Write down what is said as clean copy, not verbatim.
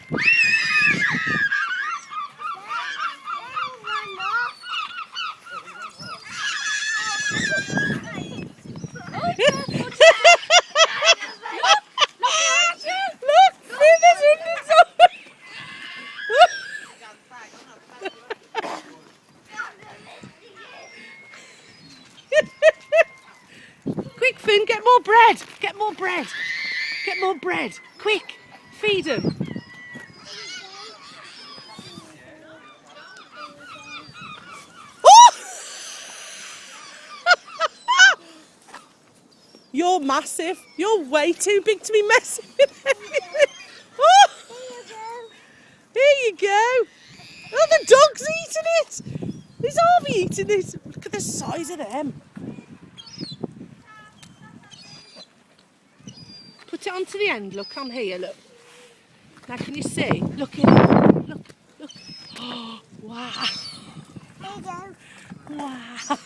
Quick, Finn, get more bread. Get more bread. Get more bread. Quick, feed them. You're massive. You're way too big to be messing with anything. Oh, here you go. Oh, the dog's eating it. Is Harvey eating it? Look at the size of them. Put it onto the end. Look on here. Look. Now can you see? Look here. Look. Look. Oh, wow. Wow.